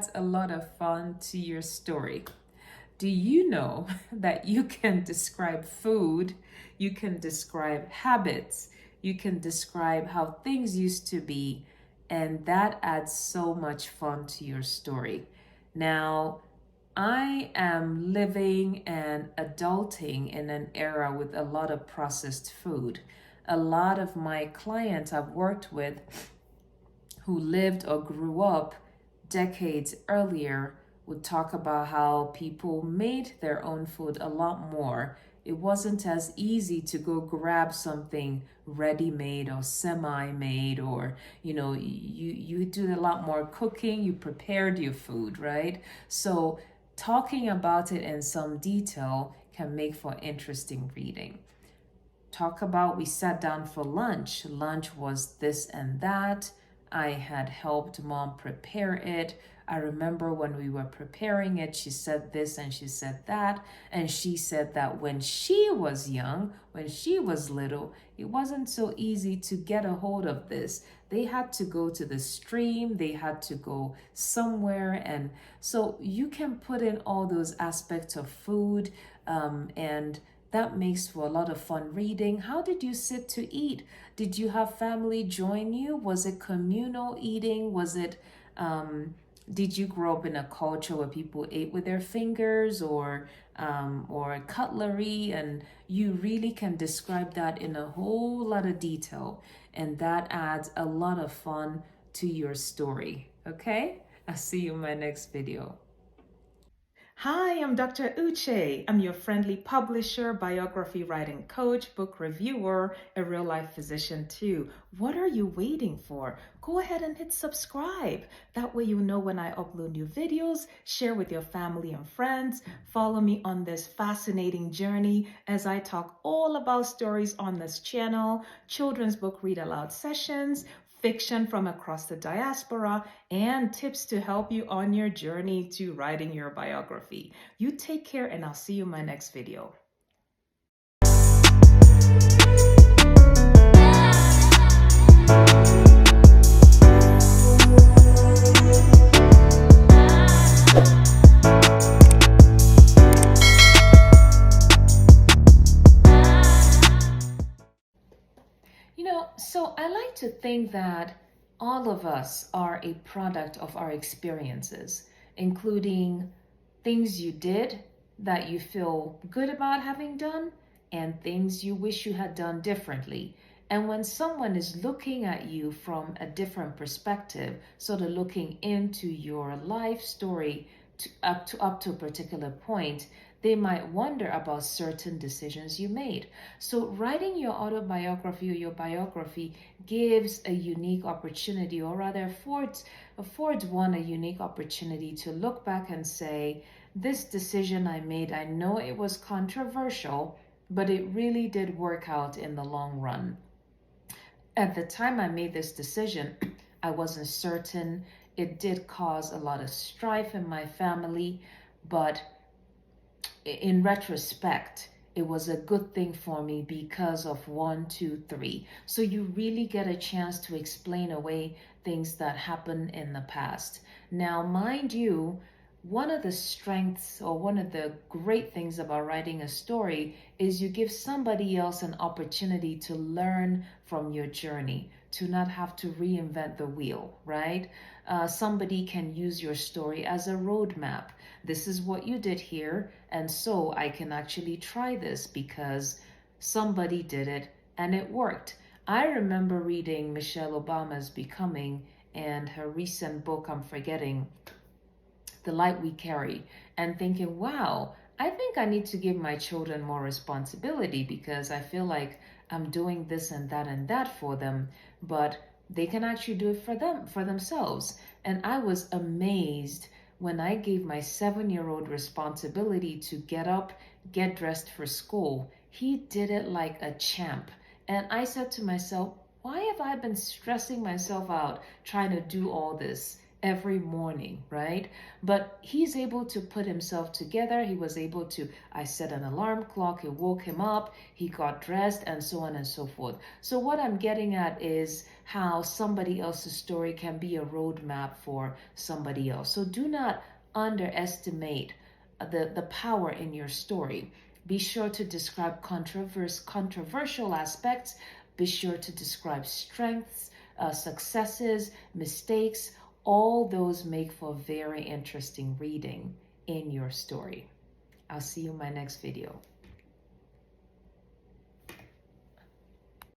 adds a lot of fun to your story. Do you know that you can describe food, you can describe habits, you can describe how things used to be, and that adds so much fun to your story. Now, I am living and adulting in an era with a lot of processed food. A lot of my clients I've worked with who lived or grew up decades earlier would talk about how people made their own food a lot more. It wasn't as easy to go grab something ready-made or semi-made, or you did a lot more cooking, you prepared your food, right? So talking about it in some detail can make for interesting reading. Talk about we sat down for lunch. Lunch was this and that. I had helped mom prepare it. I remember when we were preparing it, she said this and she said that. And she said that when she was young, when she was little, it wasn't so easy to get a hold of this. They had to go to the stream, they had to go somewhere. And so you can put in all those aspects of food, and that makes for a lot of fun reading. How did you sit to eat? Did you have family join you? Was it communal eating? Did you grow up in a culture where people ate with their fingers or cutlery? And you really can describe that in a whole lot of detail. And that adds a lot of fun to your story. Okay? I'll see you in my next video. Hi, I'm Dr. Uche. I'm your friendly publisher, biography writing coach, book reviewer, a real life physician too. What are you waiting for? Go ahead and hit subscribe. That way you know when I upload new videos. Share with your family and friends. Follow me on this fascinating journey as I talk all about stories on this channel, children's book read aloud sessions, fiction from across the diaspora, and tips to help you on your journey to writing your biography. You take care, and I'll see you in my next video. So I like to think that all of us are a product of our experiences, including things you did that you feel good about having done and things you wish you had done differently. And when someone is looking at you from a different perspective, sort of looking into your life story up to a particular point, they might wonder about certain decisions you made. So writing your autobiography or your biography gives a unique opportunity, or rather affords one a unique opportunity to look back and say, this decision I made, I know it was controversial, but it really did work out in the long run. At the time I made this decision, I wasn't certain. It did cause a lot of strife in my family, but in retrospect, it was a good thing for me because of 1, 2, 3. So you really get a chance to explain away things that happened in the past. Now, mind you, one of the strengths or one of the great things about writing a story is you give somebody else an opportunity to learn from your journey, to not have to reinvent the wheel, right? Somebody can use your story as a roadmap. This is what you did here, and so I can actually try this because somebody did it and it worked. I remember reading Michelle Obama's Becoming and her recent book, I'm forgetting, The Light We Carry, and thinking, wow, I think I need to give my children more responsibility because I feel like I'm doing this and that for them, but they can actually do it for themselves. And I was amazed when I gave my 7-year-old responsibility to get up, get dressed for school. He did it like a champ. And I said to myself, why have I been stressing myself out trying to do all this? every morning, right? But he's able to put himself together. He was able to, I set an alarm clock, it woke him up, he got dressed, and so on and so forth. So, what I'm getting at is how somebody else's story can be a roadmap for somebody else. So, do not underestimate the power in your story. Be sure to describe controversial aspects. Be sure to describe strengths, successes, mistakes. All those make for very interesting reading in your story. I'll see you in my next video.